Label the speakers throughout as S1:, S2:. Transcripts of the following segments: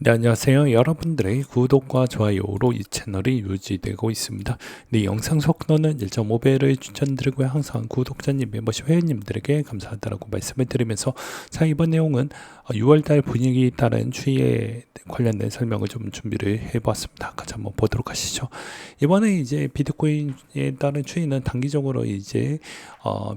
S1: 네, 안녕하세요. 여러분들의 구독과 좋아요로 이 채널이 유지되고 있습니다. 네, 영상 속도는 1.5배를 추천드리고요. 항상 구독자님, 멤버십 회원님들에게 감사하다라고 말씀을 드리면서, 자, 이번 내용은 6월달 분위기 따른 추이에 관련된 설명을 좀 준비를 해보았습니다. 같이 한번 보도록 하시죠. 이번에 이제 비트코인에 따른 추이는 단기적으로 이제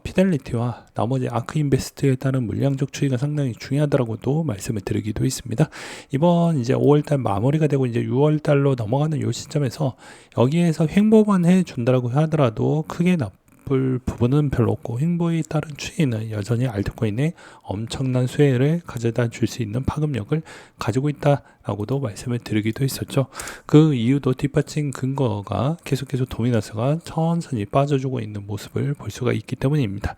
S1: 피델리티와 나머지 아크 인베스트에 따른 물량적 추이가 상당히 중요하다라고도 말씀을 드리기도 했습니다. 이번 이제 5월달 마무리가 되고 이제 6월달로 넘어가는 요 시점에서 여기에서 횡보만 해준다라고 하더라도 크게 나쁠 부분은 별로 없고, 횡보에 따른 추이는 여전히 알트코인에 엄청난 수혜를 가져다 줄 수 있는 파급력을 가지고 있다라고도 말씀을 드리기도 했었죠. 그 이유도 뒷받침 근거가 계속해서 도미너스가 천천히 빠져주고 있는 모습을 볼 수가 있기 때문입니다.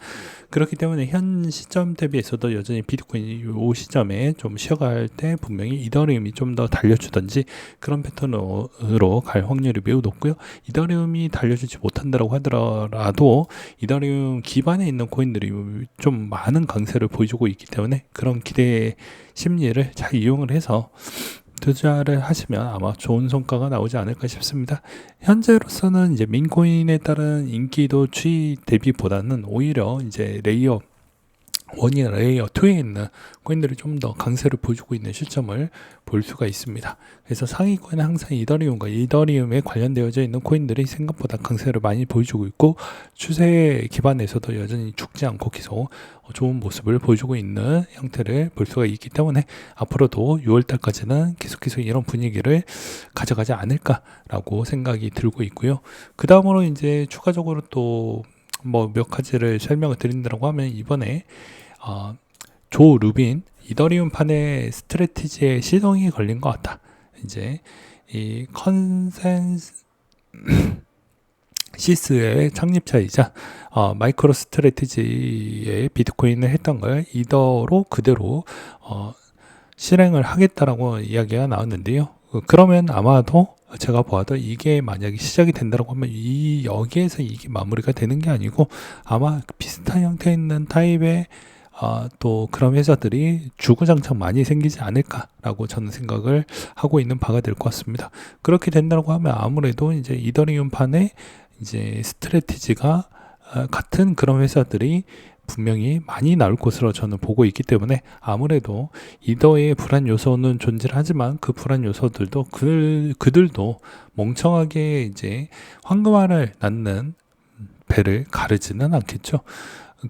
S1: 그렇기 때문에 현 시점 대비해서도 여전히 비트코인이 이 시점에 좀 쉬어갈 때 분명히 이더리움이 좀 더 달려주든지 그런 패턴으로 갈 확률이 매우 높고요. 이더리움이 달려주지 못한다고 하더라도 이더리움 기반에 있는 코인들이 좀 많은 강세를 보여주고 있기 때문에 그런 기대 심리를 잘 이용을 해서 투자를 하시면 아마 좋은 성과가 나오지 않을까 싶습니다. 현재로서는 이제 민코인에 따른 인기도 추이 대비보다는 오히려 이제 레이어 1이나 레이어 2에 있는 코인들이 좀 더 강세를 보여주고 있는 시점을 볼 수가 있습니다. 그래서 상위권은 항상 이더리움과 이더리움에 관련되어져 있는 코인들이 생각보다 강세를 많이 보여주고 있고, 추세 기반에서도 여전히 죽지 않고 계속 좋은 모습을 보여주고 있는 형태를 볼 수가 있기 때문에 앞으로도 6월달까지는 계속해서 이런 분위기를 가져가지 않을까라고 생각이 들고 있고요. 그 다음으로 이제 추가적으로 또 뭐 몇 가지를 설명을 드린다고 하면, 이번에 조 루빈 이더리움 판의 스트래티지에 시동이 걸린 것 같다. 이제 이 컨센시스의 창립자이자 마이크로 스트래티지의 비트코인을 했던 걸 이더로 그대로 실행을 하겠다라고 이야기가 나왔는데요. 그러면 아마도 제가 보아도 이게 만약에 시작이 된다고 하면 여기에서 이게 마무리가 되는 게 아니고, 아마 비슷한 형태에 있는 타입의 또 그런 회사들이 주구장창 많이 생기지 않을까라고 저는 생각을 하고 있는 바가 될 것 같습니다. 그렇게 된다고 하면 아무래도 이제 이더리움 판의 이제 스트래티지가 같은 그런 회사들이 분명히 많이 나올 것으로 저는 보고 있기 때문에, 아무래도 이더의 불안 요소는 존재하지만 그 불안 요소들도 그들도 멍청하게 이제 황금알을 낳는 배를 가르지는 않겠죠.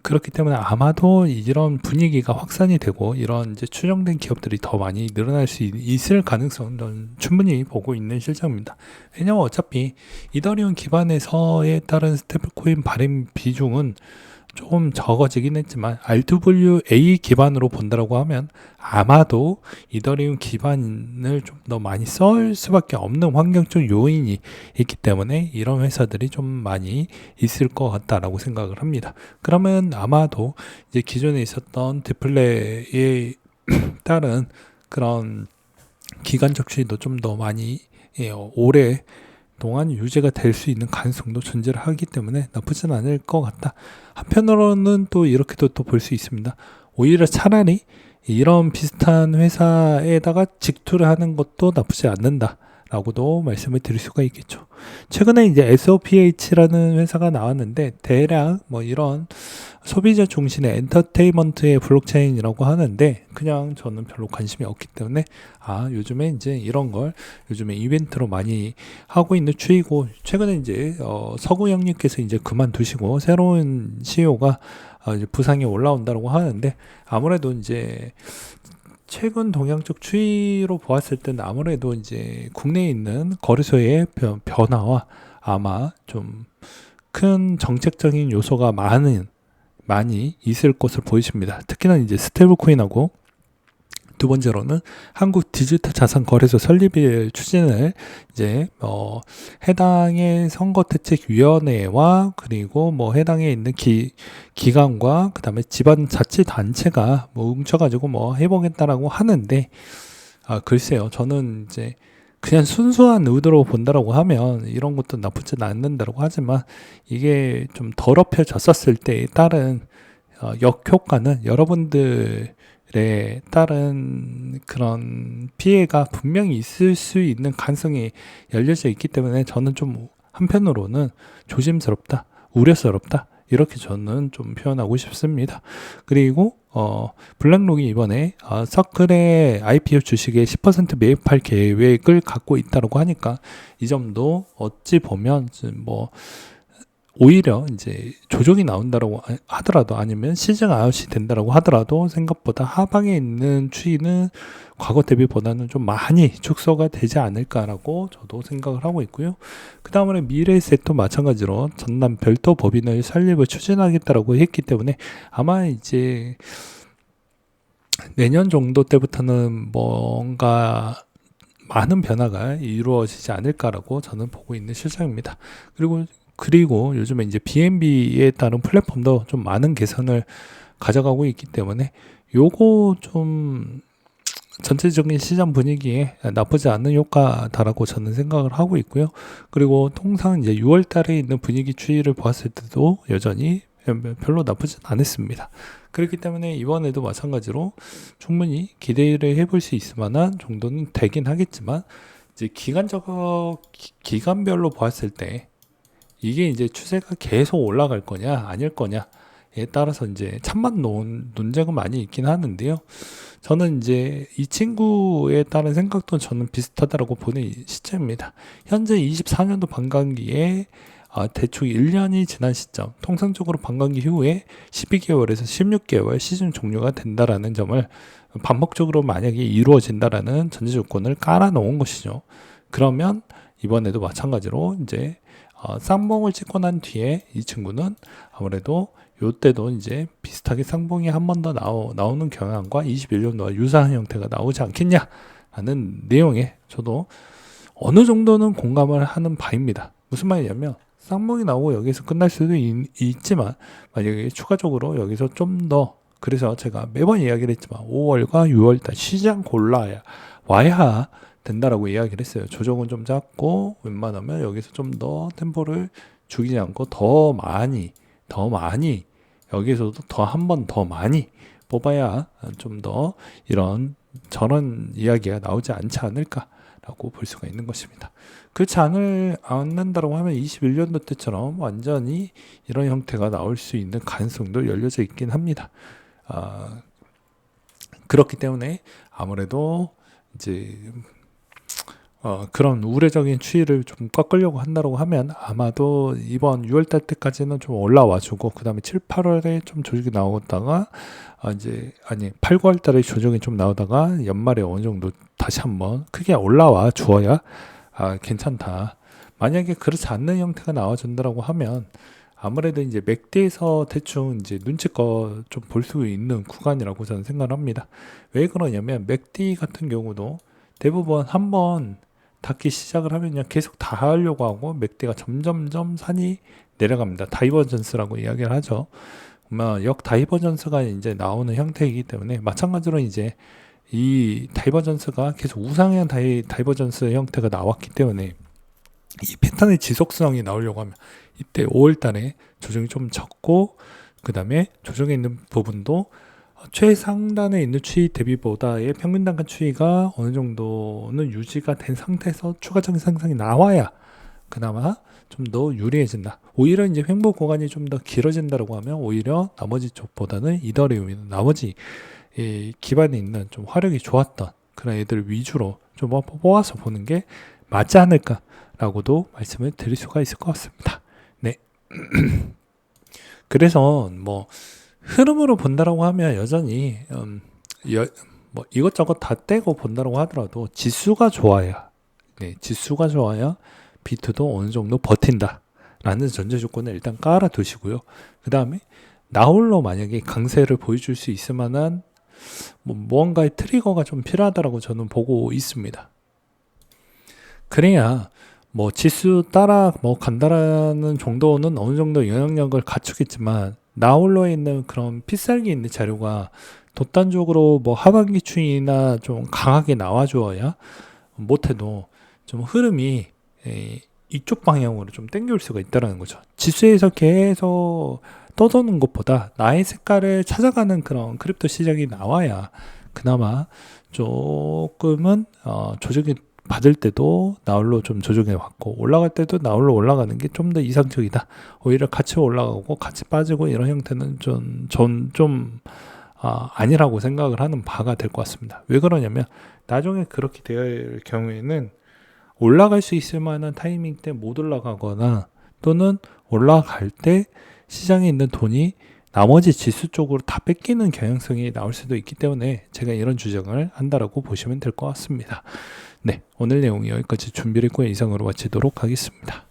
S1: 그렇기 때문에 아마도 이런 분위기가 확산이 되고 이런 이제 추정된 기업들이 더 많이 늘어날 수 있을 가능성은 충분히 보고 있는 실정입니다. 왜냐면 어차피 이더리움 기반에서에 따른 스테이블코인 발행 비중은 조금 적어지긴 했지만, RWA 기반으로 본다라고 하면 아마도 이더리움 기반을 좀 더 많이 쓸 수밖에 없는 환경적 요인이 있기 때문에 이런 회사들이 좀 많이 있을 것 같다라고 생각을 합니다. 그러면 아마도 이제 기존에 있었던 디플레이에 따른 그런 기간적 추이도 좀 더 많이 오래 동안 유지가 될 수 있는 가능성도 존재를 하기 때문에 나쁘진 않을 것 같다. 한편으로는 또 이렇게도 또 볼 수 있습니다. 오히려 차라리 이런 비슷한 회사에다가 직투를 하는 것도 나쁘지 않는다 라고도 말씀을 드릴 수가 있겠죠. 최근에 이제 SOPH라는 회사가 나왔는데, 대략 뭐 이런 소비자 중심의 엔터테인먼트의 블록체인이라고 하는데, 그냥 저는 별로 관심이 없기 때문에 요즘에 이제 이런 걸 요즘에 이벤트로 많이 하고 있는 추이고, 최근에 이제 서구 형님께서 이제 그만두시고 새로운 CEO가 이제 부상에 올라온다고 하는데, 아무래도 이제 최근 동향적 추이로 보았을 때는 아무래도 이제 국내에 있는 거래소의 변화와 아마 좀 큰 정책적인 요소가 많이 있을 것으로 보이십니다. 특히나 이제 스테이블 코인하고, 두 번째로는 한국 디지털 자산 거래소 설립의 추진을 이제 해당의 선거대책위원회와 그리고 뭐 해당에 있는 기관과 그다음에 지방자치단체가 뭐 뭉쳐가지고 뭐 해보겠다라고 하는데, 글쎄요, 저는 이제 그냥 순수한 의도로 본다라고 하면 이런 것도 나쁘진 않는다라고 하지만, 이게 좀 더럽혀졌었을 때에 따른 역효과는 여러분들에 따른 그런 피해가 분명히 있을 수 있는 가능성이 열려져 있기 때문에 저는 좀 한편으로는 조심스럽다, 우려스럽다, 이렇게 저는 좀 표현하고 싶습니다. 그리고 블랙록이 이번에 서클의 IPO 주식의 10% 매입할 계획을 갖고 있다고 하니까 이 점도 어찌 보면 뭐 오히려 이제 조정이 나온다라고 하더라도, 아니면 시즌 아웃이 된다라고 하더라도 생각보다 하방에 있는 추이는 과거 대비보다는 좀 많이 축소가 되지 않을까라고 저도 생각을 하고 있고요. 그 다음에 미래에셋도 마찬가지로 전남 별도 법인을 설립을 추진하겠다라고 했기 때문에 아마 이제 내년 정도 때부터는 뭔가 많은 변화가 이루어지지 않을까라고 저는 보고 있는 실정입니다. 그리고 요즘에 이제 BNB에 따른 플랫폼도 좀 많은 개선을 가져가고 있기 때문에 요거 좀 전체적인 시장 분위기에 나쁘지 않은 효과다라고 저는 생각을 하고 있고요. 그리고 통상 이제 6월 달에 있는 분위기 추이를 보았을 때도 여전히 별로 나쁘진 않았습니다. 그렇기 때문에 이번에도 마찬가지로 충분히 기대를 해볼 수 있을 만한 정도는 되긴 하겠지만, 이제 기간별로 보았을 때 이게 이제 추세가 계속 올라갈 거냐 아닐 거냐에 따라서 이제 찬반 논쟁은 많이 있긴 하는데요. 저는 이제 이 친구에 따른 생각도 저는 비슷하다고 보는 시점입니다. 현재 24년도 반감기에 대충 1년이 지난 시점, 통상적으로 반감기 후에 12개월에서 16개월 시즌 종료가 된다라는 점을 반복적으로 만약에 이루어진다라는 전제 조건을 깔아 놓은 것이죠. 그러면 이번에도 마찬가지로 이제 쌍봉을 찍고 난 뒤에 이 친구는 아무래도 요때도 이제 비슷하게 쌍봉이 한 번 더 나오는 경향과 21년도와 유사한 형태가 나오지 않겠냐 하는 내용에 저도 어느 정도는 공감을 하는 바입니다. 무슨 말이냐면 쌍봉이 나오고 여기서 끝날 수도 있지만 만약에 추가적으로 여기서 좀 더, 그래서 제가 매번 이야기를 했지만 5월과 6월달 시장 와야 된다라고 이야기를 했어요. 조정은 좀 작고 웬만하면 여기서 좀 더 템포를 죽이지 않고 더 많이 여기서도 더 한 번 더 많이 뽑아야 좀 더 저런 이야기가 나오지 않지 않을까라고 볼 수가 있는 것입니다. 그렇지 않는다고 하면 21년도 때처럼 완전히 이런 형태가 나올 수 있는 가능성도 열려져 있긴 합니다. 그렇기 때문에 아무래도 이제 그런 우회적인 추이를 좀 꺾으려고 한다고 하면 아마도 이번 6월달 때까지는 좀 올라와주고, 그 다음에 7, 8월에 좀 조정이 나오다가 8, 9월달에 조정이 좀 나오다가 연말에 어느 정도 다시 한번 크게 올라와 주어야 괜찮다. 만약에 그렇지 않는 형태가 나와준다라고 하면 아무래도 이제 맥대에서 대충 이제 눈치껏 좀 볼 수 있는 구간이라고 저는 생각을 합니다. 왜 그러냐면 맥대 같은 경우도 대부분 한번 닿기 시작을 하면요 계속 닿으려고 하고 맥대가 점점점 산이 내려갑니다. 다이버전스라고 이야기를 하죠. 역 다이버전스가 이제 나오는 형태이기 때문에 마찬가지로 이제 이 다이버전스가 계속 우상향 다이버전스 형태가 나왔기 때문에 이 패턴의 지속성이 나오려고 하면 이때 5월달에 조정이 좀 적고, 그 다음에 조정에 있는 부분도 최상단에 있는 추이 대비보다의 평균 단가 추이가 어느 정도는 유지가 된 상태에서 추가적인 상승이 나와야 그나마 좀 더 유리해진다. 오히려 이제 횡보 구간이 좀 더 길어진다고 하면 오히려 나머지 쪽보다는 이더리움이나 나머지 기반에 있는 좀 화력이 좋았던 그런 애들 위주로 좀 뽑아서 보는 게 맞지 않을까라고도 말씀을 드릴 수가 있을 것 같습니다. 네. 그래서 뭐 흐름으로 본다라고 하면 여전히 뭐 이것저것 다 떼고 본다라고 하더라도 지수가 좋아야 비트도 어느 정도 버틴다라는 전제 조건을 일단 깔아 두시고요. 그 다음에 나홀로 만약에 강세를 보여줄 수 있을 만한 무언가의 트리거가 좀 필요하다라고 저는 보고 있습니다. 그래야 뭐 지수 따라 간다라는 정도는 어느 정도 영향력을 갖추겠지만, 나홀로에 있는 그런 필살기 있는 자료가 돛단적으로 하반기 추이나 좀 강하게 나와주어야 못해도 좀 흐름이 이쪽 방향으로 좀 땡겨올 수가 있다는 거죠. 지수에서 계속 떠도는 것보다 나의 색깔을 찾아가는 그런 크립토 시장이 나와야 그나마 조금은 조정이 받을 때도 나홀로 좀 조정해 왔고 올라갈 때도 나홀로 올라가는 게 좀 더 이상적이다. 오히려 같이 올라가고 같이 빠지고 이런 형태는 좀 아니라고 생각을 하는 바가 될 것 같습니다. 왜 그러냐면 나중에 그렇게 될 경우에는 올라갈 수 있을 만한 타이밍 때 못 올라가거나 또는 올라갈 때 시장에 있는 돈이 나머지 지수 쪽으로 다 뺏기는 경향성이 나올 수도 있기 때문에 제가 이런 주장을 한다라고 보시면 될 것 같습니다. 네, 오늘 내용 여기까지 준비를 했고 이상으로 마치도록 하겠습니다.